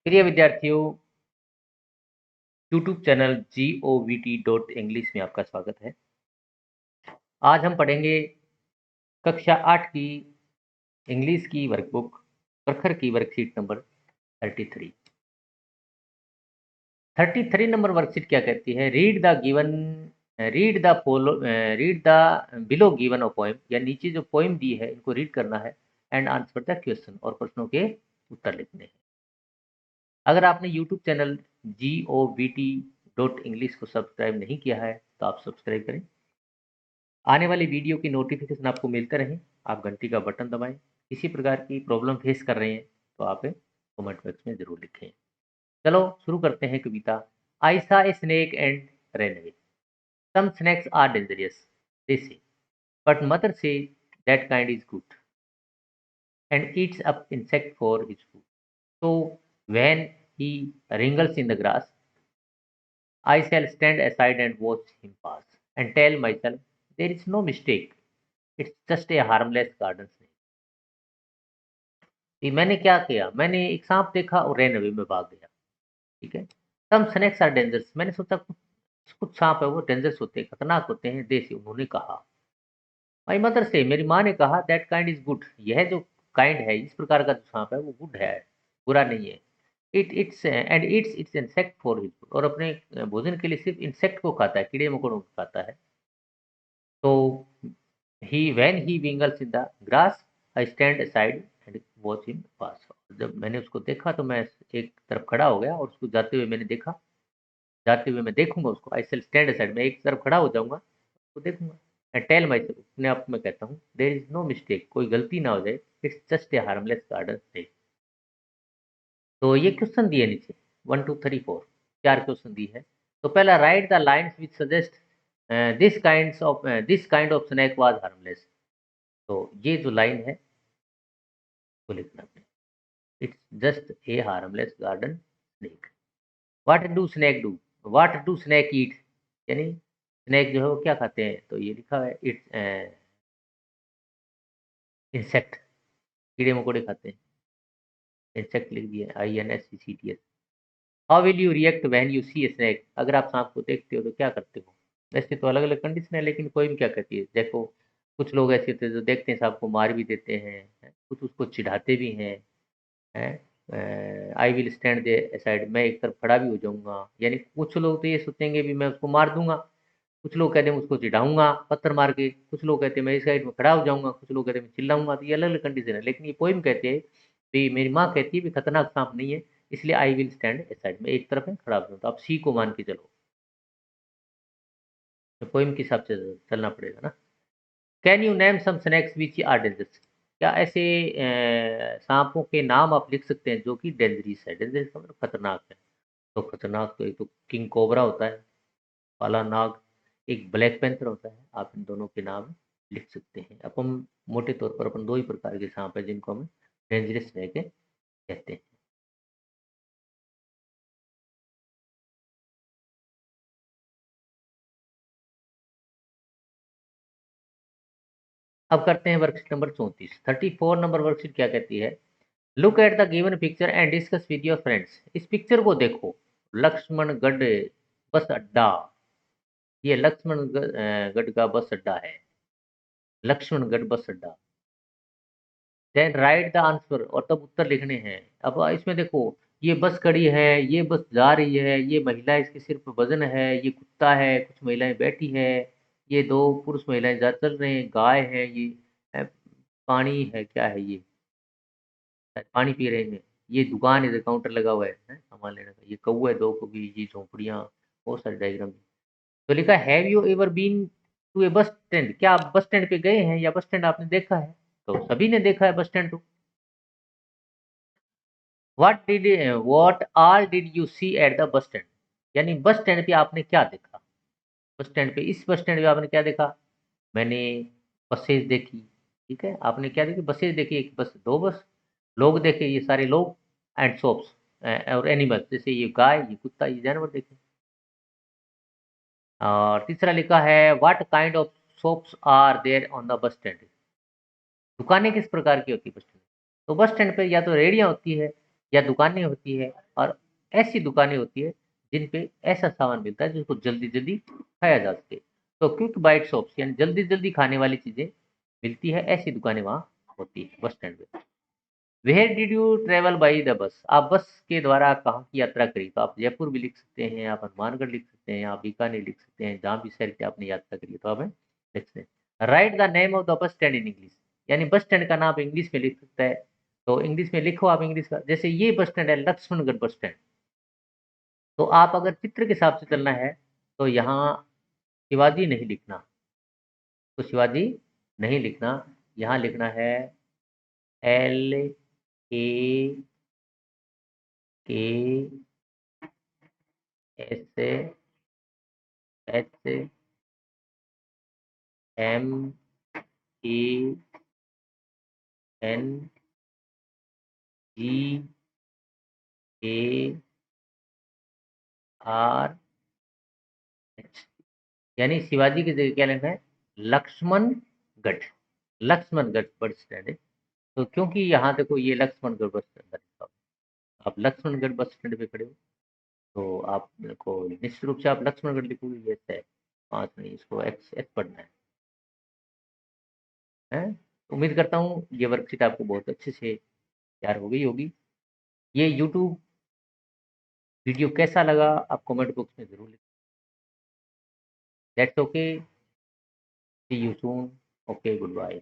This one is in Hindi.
प्रिय विद्यार्थियों, यूट्यूब चैनल govt.english में आपका स्वागत है। आज हम पढ़ेंगे कक्षा 8 की इंग्लिश की वर्कबुक प्रखर की वर्कशीट नंबर 33। 33 नंबर वर्कशीट क्या कहती है? Read the below given a poem, या नीचे जो पोएम दी है इनको रीड करना है एंड आंसर द क्वेश्चन, और प्रश्नों के उत्तर लिखने हैं। अगर आपने यूट्यूब चैनल govt.english को सब्सक्राइब नहीं किया है तो आप सब्सक्राइब करें। आने वाली वीडियो की नोटिफिकेशन आपको मिलते रहें। आप घंटी का बटन दबाएं। किसी प्रकार की प्रॉब्लम फेस कर रहे हैं तो आप कमेंट बॉक्स में जरूर लिखें। चलो शुरू करते हैं कविता। I saw a snake and run away. Some snakes are dangerous, they say, but mother say that kind is good and eats up insect for his food. So when he wriggles in the grass, I shall stand aside and watch him pass and tell myself there is no mistake. It's just a harmless garden snake. कि मैंने क्या किया? मैंने एक सांप देखा और रैन अवे में भाग गया। ठीक है। सम स्नेक्स आर डेंजरस। मैंने सोचा कुछ कुछ सांप है वो डेंजरस होते हैं, खतरनाक होते हैं। देसी उन्होंने कहा। माई मदर से, मेरी माँ ने कहा, दैट काइंड इज गुड। यह जो काइंड है, इस प्रकार का जो सांप है वो गुड है, बुरा नहीं है। It's insect for his food. और अपने भोजन के लिए सिर्फ इंसेक्ट को खाता है, कीड़े मकोड़ों को खाता है। तो he when he wiggles in the grass, I stand aside and watch him pass. जब मैंने उसको देखा तो मैं एक तरफ खड़ा हो गया और उसको जाते हुए मैंने देखा। जाते हुए मैं देखूंगा उसको। आई सेल स्टैंड असाइड, मैं एक तरफ खड़ा हो जाऊंगा, उसको देखूंगा। आई टेल माई सेल्फ, अपने आप में कहता हूँ, देयर इज नो मिस्टेक, कोई गलती ना हो जाए। It's just a harmless garden snake. तो ये क्वेश्चन दिए नीचे 1 2 3 4, 4 क्वेश्चन दी है। तो पहला, write the lines which suggest this kind of snake was harmless. तो ये जो लाइन है वो लिखना है। It's just a harmless garden snake. What do snake do? What do snake eat? यानी स्नैक जो है वो क्या खाते हैं? तो ये लिखा है इट्स इंसेक्ट, कीड़े मकोड़े खाते हैं। इंसेक्ट लिख दिया, INSECTS। How will you react when you see a snack? अगर आप सांप को देखते हो तो क्या करते हो? वैसे तो अलग अलग कंडीशन है, लेकिन कोई भी क्या कहती है, देखो कुछ लोग ऐसे होते हैं जो देखते हैं सांप को मार भी देते हैं, कुछ उसको चिढ़ाते भी हैं। I will stand they side, मैं एक तरफ खड़ा भी हो जाऊंगा। यानी कुछ लोग तो ये सोचेंगे भी मैं उसको मार दूंगा, कुछ लोग कहते हैं उसको चिढ़ाऊंगा पत्थर मार के, कुछ लोग कहते हैं मैं इस साइड में खड़ा हो जाऊंगा, कुछ लोग कहते हैं मैं चिल्लाऊंगा। तो ये अलग अलग कंडीशन है, लेकिन ये पोइम कहते हैं भी, मेरी माँ कहती है भी खतरनाक सांप नहीं है, इसलिए I will stand A side में, एक तरफ है खड़ा हो जाऊँ। तो आप सी को मान के चलो, तो पोइम के हिसाब से चलना पड़ेगा ना। Can you name some snacks which are dangerous? क्या ऐसे सांपों के नाम आप लिख सकते हैं जो कि डेंजरस है? डेंजरस का मतलब खतरनाक है। तो खतरनाक तो एक तो किंग कोबरा होता है, काला नाग, एक ब्लैक पैंथर होता है। आप इन दोनों के नाम लिख सकते हैं। अपन मोटे तौर पर अपन दो ही प्रकार के सांप है जिनको हम डेंजरस स्नेक कहते हैं। अब करते हैं वर्कशीट नंबर 34। 34 नंबर वर्कशीट क्या कहती है? Look at the given picture and discuss with your friends. इस पिक्चर को देखो। लक्ष्मणगढ़ बस अड्डा, ये लक्ष्मणगढ़ का बस अड्डा है। लक्ष्मणगढ़ बस अड्डा। देन राइट द आंसर, और तब उत्तर लिखने हैं। अब इसमें देखो, ये बस खड़ी है, ये बस जा रही है, ये महिला इसके सिर पर वजन है, ये कुत्ता है, कुछ महिलाएं बैठी है, ये दो पुरुष महिलाएं जा चल रहे हैं, गाय है, ये पानी है, क्या है ये, पानी पी रहे हैं। ये दुकान है, काउंटर लगा हुआ है सामान लेने का। ये कौआ है, दो कौवी, ये झोपड़ियाँ, बहुत सारे डायग्राम। तो लिखा, have you ever been to a bus stand? क्या आप बस स्टैंड पे गए हैं, या बस स्टैंड आपने देखा है? तो सभी ने देखा है बस स्टैंड। तो what all did you see at the bus stand? यानी बस स्टैंड पे आपने क्या देखा? बस स्टैंड पे, इस बस स्टैंड पे आपने क्या देखा? मैंने बसेज देखी। ठीक है, आपने क्या देखी? बसेज देखी, एक बस, दो बस। लोग देखे, ये सारे लोग। एंड शॉप्स और एनिमल्स, जैसे ये गाय, ये कुत्ता, ये जानवर देखे। और तीसरा लिखा है, what kind of shops are there on the bus stand? दुकानें किस प्रकार की होती है बस स्टैंड? तो बस स्टैंड पे या तो रेहड़ियाँ होती है, या दुकानें होती है, और ऐसी दुकानें होती है जिन पे ऐसा सामान मिलता है जिसको जल्दी जल्दी खाया जा सके। तो क्विक बाइट शॉप्स यानी जल्दी जल्दी खाने वाली चीजें मिलती है, ऐसी दुकानें वहाँ होती है बस स्टैंड पे। Where did you travel by the bus? आप बस के द्वारा कहाँ की यात्रा करी? तो आप जयपुर भी लिख सकते हैं, आप हनुमानगढ़ लिख सकते हैं, आप बीकानेर लिख सकते हैं, जहाँ भी शहर की आपने यात्रा करी है, तो आप लिख सकते हैं। Right the name of the bus stand in English, यानी बस स्टैंड का नाम इंग्लिश में लिख सकता है। तो इंग्लिश में लिखो आप इंग्लिश का, जैसे ये बस स्टैंड है लक्ष्मणगढ़ बस स्टैंड। तो आप अगर चित्र के हिसाब से चलना है तो यहाँ शिवाजी नहीं लिखना, तो शिवाजी नहीं लिखना, यहाँ लिखना है L A K S H M A N G A R H, यानी शिवाजी की जगह क्या लिखना है? लक्ष्मणगढ़। लक्ष्मणगढ़ बस स्टैंड है। तो क्योंकि यहाँ देखो ये लक्ष्मणगढ़ बस स्टैंड है, आप लक्ष्मणगढ़ बस स्टैंड पे खड़े हो, तो आपको निश्चित रूप से आप लक्ष्मणगढ़ लिखोगे, ये है पाँच नहीं, इसको एक्स एच पढ़ना है। उम्मीद करता हूँ ये वर्कशीट आपको बहुत अच्छे से तैयार हो गई होगी। ये यूट्यूब वीडियो कैसा लगा आप कमेंट बॉक्स में जरूर लिखें। That's okay, see you soon, okay, good bye.